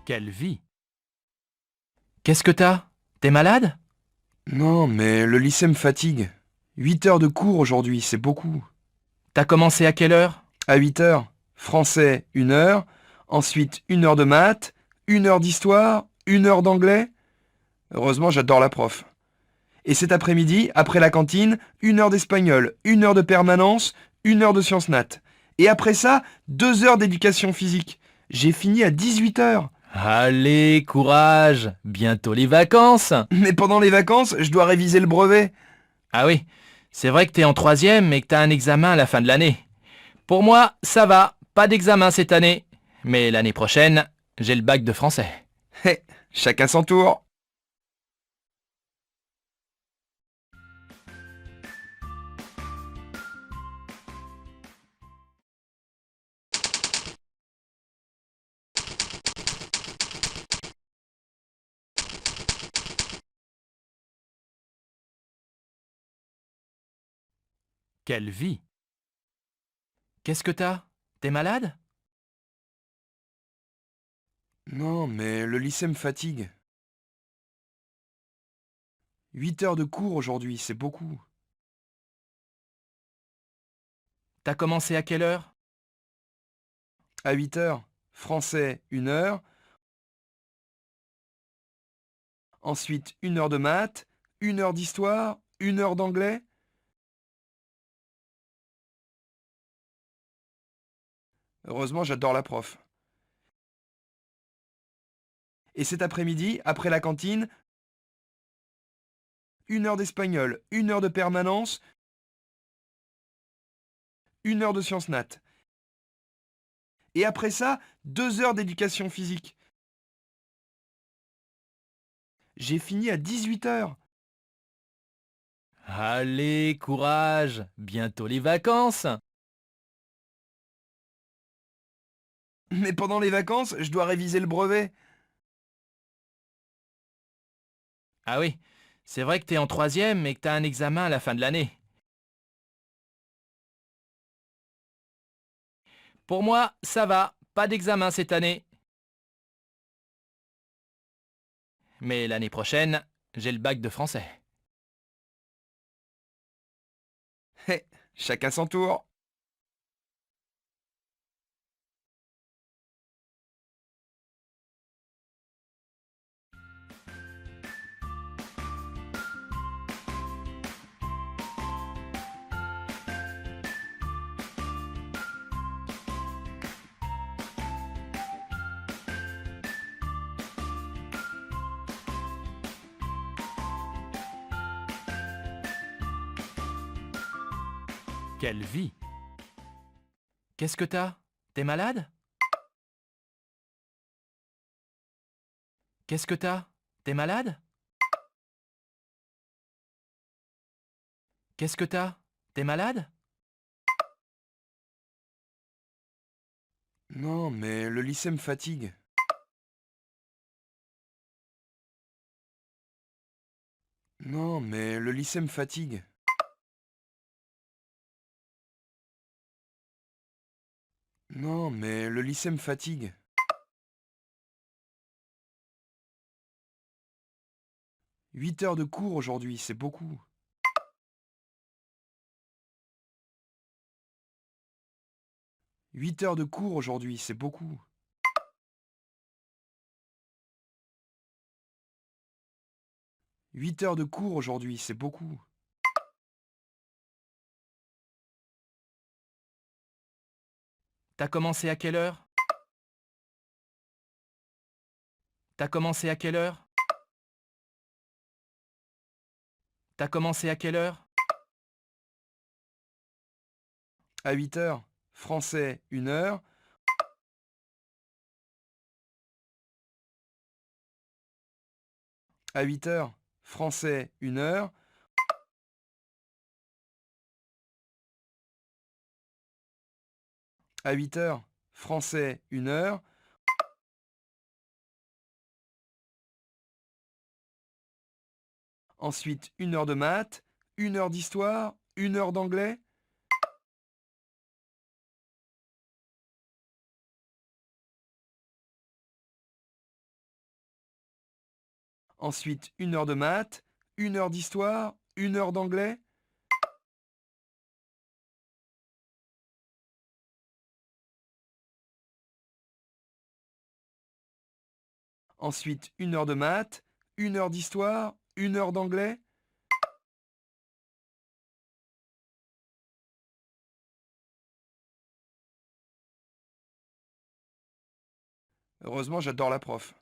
Quelle vie! Qu'est-ce que t'as? T'es malade? Non, mais le lycée me fatigue. 8 heures de cours aujourd'hui, c'est beaucoup. T'as commencé à quelle heure? À 8 heures, français, 1 heure. Ensuite, 1 heure de maths, 1 heure d'histoire, 1 heure d'anglais. Heureusement, j'adore la prof. Et cet après-midi, après la cantine, 1 heure d'espagnol, 1 heure de permanence, 1 heure de sciences nat. Et après ça, 2 heures d'éducation physique. J'ai fini à 18 heures. Allez, courage! Bientôt les vacances! Mais pendant les vacances, je dois réviser le brevet. Ah oui, c'est vrai que t'es en troisième et que t'as un examen à la fin de l'année. Pour moi, ça va, pas d'examen cette année. Mais l'année prochaine, j'ai le bac de français. Hé, chacun son tour. Quelle vie! Qu'est-ce que t'as? T'es malade? Non, mais le lycée me fatigue. 8 heures de cours aujourd'hui, c'est beaucoup. T'as commencé à quelle heure? À 8 heures, français, 1 heure. Ensuite, 1 heure de maths, 1 heure d'histoire, 1 heure d'anglais. Heureusement, j'adore la prof. Et cet après-midi, après la cantine, 1 heure d'espagnol, 1 heure de permanence, 1 heure de sciences nat. Et après ça, 2 heures d'éducation physique. J'ai fini à 18 heures. Allez, courage! Bientôt les vacances! Mais pendant les vacances, je dois réviser le brevet. Ah oui, c'est vrai que t'es en troisième et que t'as un examen à la fin de l'année. Pour moi, ça va, pas d'examen cette année. Mais l'année prochaine, j'ai le bac de français. Hé, chacun son tour. Quelle vie! Qu'est-ce que t'as? T'es malade? Qu'est-ce que t'as? T'es malade? Qu'est-ce que t'as? T'es malade? Non, mais le lycée me fatigue. Non, mais le lycée me fatigue. Non, mais le lycée me fatigue. Huit heures de cours aujourd'hui, c'est beaucoup. 8 heures de cours aujourd'hui, c'est beaucoup. 8 heures de cours aujourd'hui, c'est beaucoup. 'T'as commencé à quelle heure? T'as commencé à quelle heure? T'as commencé à quelle heure? À 8 heures, français, 1 heure. À 8 heures, français, 1 heure. À 8 heures, français, 1 heure. Ensuite, 1 heure de maths, 1 heure d'histoire, 1 heure d'anglais. ensuite 1 heure de maths, 1 heure d'histoire, 1 heure d'anglais. Ensuite 1 heure de maths, 1 heure d'histoire, 1 heure d'anglais. Heureusement, j'adore la prof.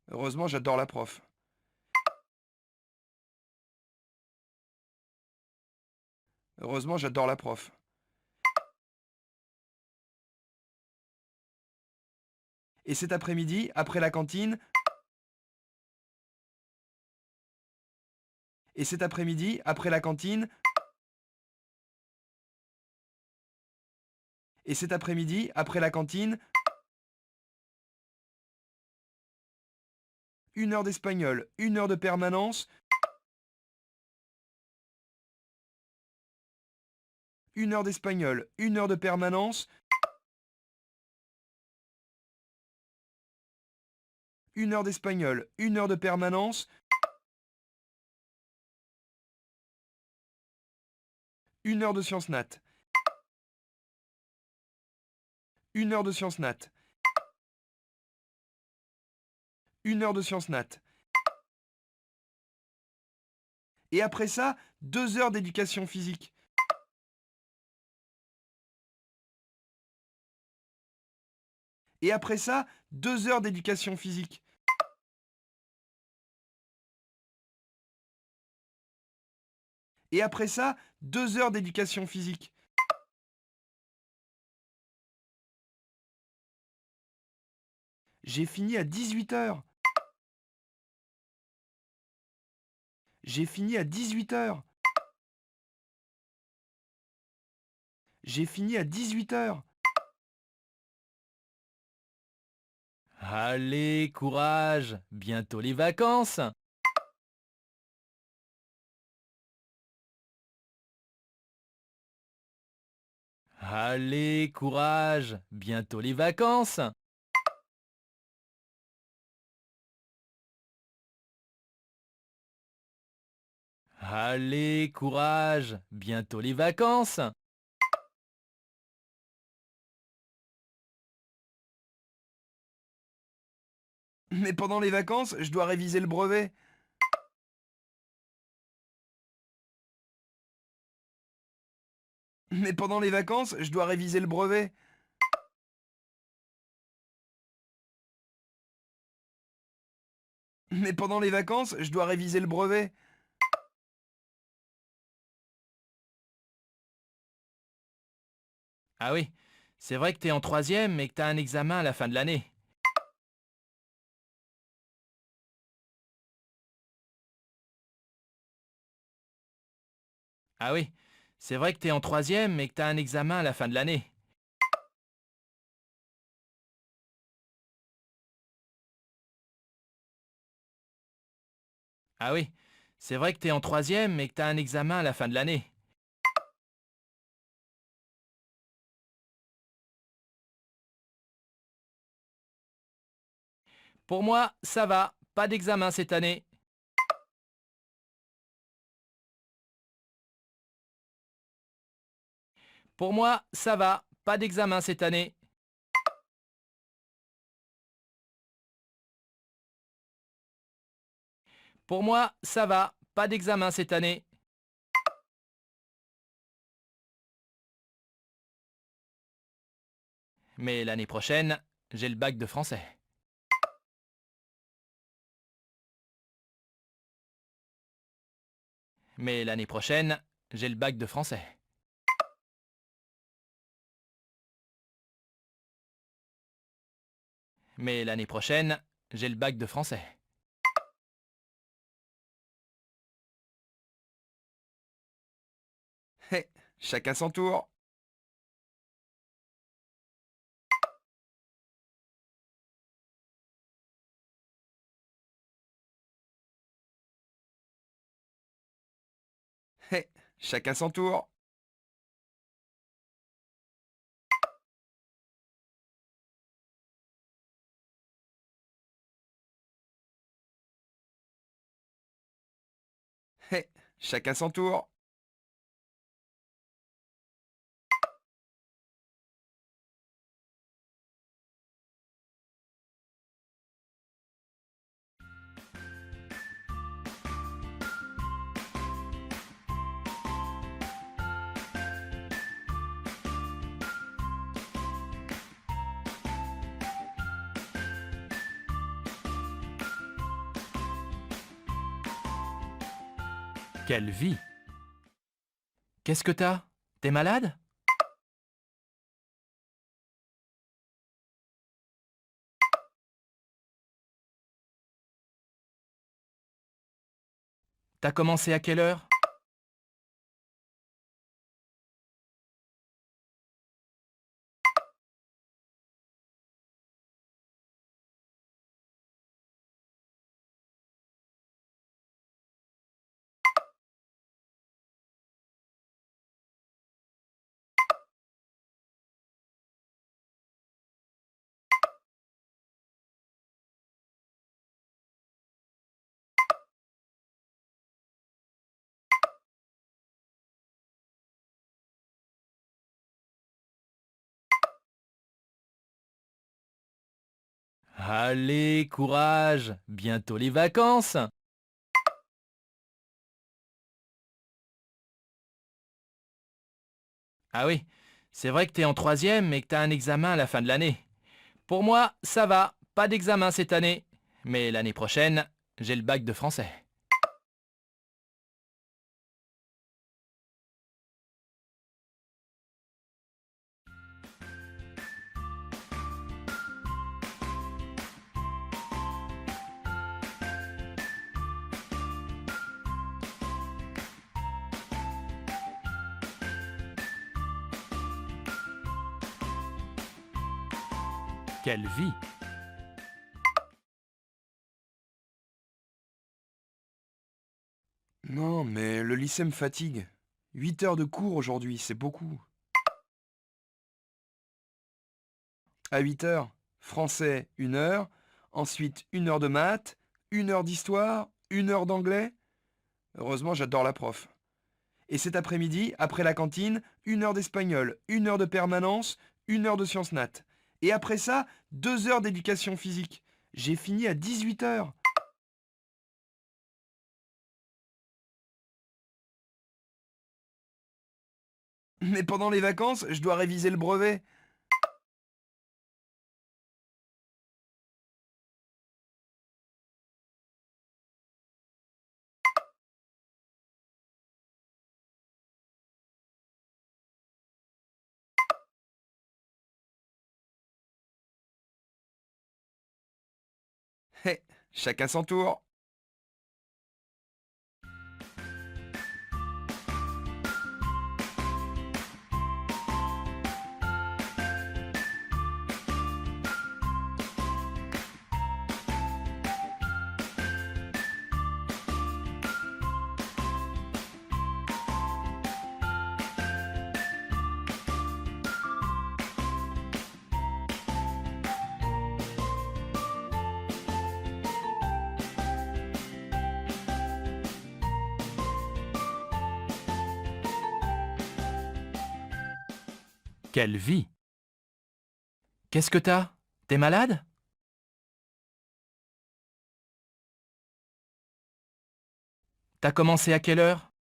Heureusement, j'adore la prof. Heureusement, j'adore la prof. Et cet après-midi, après la cantine. Et cet après-midi, après la cantine. Et cet après-midi, après la cantine. 1 heure d'espagnol, 1 heure de permanence. 1 heure d'espagnol, 1 heure de permanence. 1 heure d'espagnol, 1 heure de permanence. 1 heure de sciences nat. 1 heure de sciences nat. 1 heure de sciences nat. Et après ça, 2 heures d'éducation physique. Et après ça, 2 heures d'éducation physique. Et après ça, 2 heures d'éducation physique. J'ai fini à 18 heures. J'ai fini à 18 heures. J'ai fini à 18 heures. Allez, courage, bientôt les vacances. Allez, courage, bientôt les vacances. Allez, courage, bientôt les vacances. Mais pendant les vacances, je dois réviser le brevet. Mais pendant les vacances, je dois réviser le brevet. Mais pendant les vacances, je dois réviser le brevet. Ah oui, c'est vrai que t'es en troisième et que t'as un examen à la fin de l'année. Ah oui, c'est vrai que t'es en troisième et que t'as un examen à la fin de l'année. Ah oui, c'est vrai que t'es en troisième et que t'as un examen à la fin de l'année. Pour moi, ça va, pas d'examen cette année. Pour moi, ça va, pas d'examen cette année. Pour moi, ça va, pas d'examen cette année. Mais l'année prochaine, j'ai le bac de français. Mais l'année prochaine, j'ai le bac de français. Mais l'année prochaine, j'ai le bac de français. Hé, chacun son tour. Hé, chacun son tour. Hé, chacun son tour. Quelle vie! Qu'est-ce que t'as? T'es malade? T'as commencé à quelle heure? Allez, courage! Bientôt les vacances! Ah oui, c'est vrai que t'es en troisième et que t'as un examen à la fin de l'année. Pour moi, ça va, pas d'examen cette année. Mais l'année prochaine, j'ai le bac de français. Quelle vie! Non, mais le lycée me fatigue. 8 heures de cours aujourd'hui, c'est beaucoup. À 8 heures, français, 1 heure. Ensuite, 1 heure de maths, 1 heure d'histoire, 1 heure d'anglais. Heureusement, j'adore la prof. Et cet après-midi, après la cantine, 1 heure d'espagnol, 1 heure de permanence, 1 heure de sciences nat. Et après ça, 2 heures d'éducation physique. J'ai fini à 18 heures. Mais pendant les vacances, je dois réviser le brevet. Hé, chacun son tour. Quelle vie! Qu'est-ce que t'as? T'es malade? T'as commencé à quelle heure?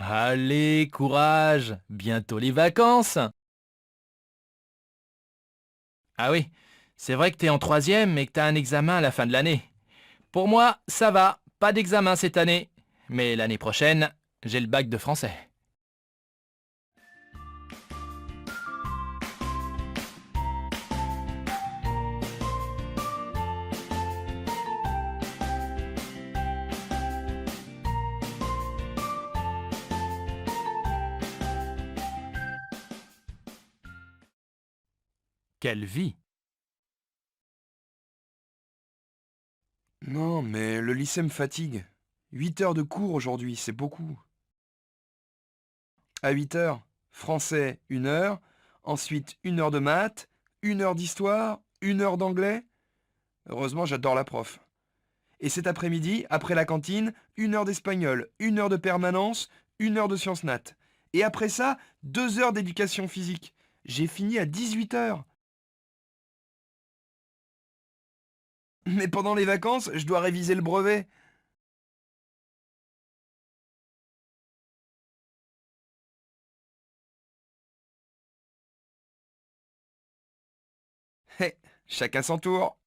Allez, courage! Bientôt les vacances! Ah oui, c'est vrai que t'es en troisième et que t'as un examen à la fin de l'année. Pour moi, ça va, pas d'examen cette année. Mais l'année prochaine, j'ai le bac de français. Quelle vie! Non, mais le lycée me fatigue. 8 heures de cours aujourd'hui, c'est beaucoup. À 8 heures, français, 1 heure. Ensuite, 1 heure de maths, 1 heure d'histoire, 1 heure d'anglais. Heureusement, j'adore la prof. Et cet après-midi, après la cantine, 1 heure d'espagnol, 1 heure de permanence, 1 heure de sciences nat. Et après ça, 2 heures d'éducation physique. J'ai fini à 18 heures. Mais pendant les vacances, je dois réviser le brevet. Hé, chacun son tour.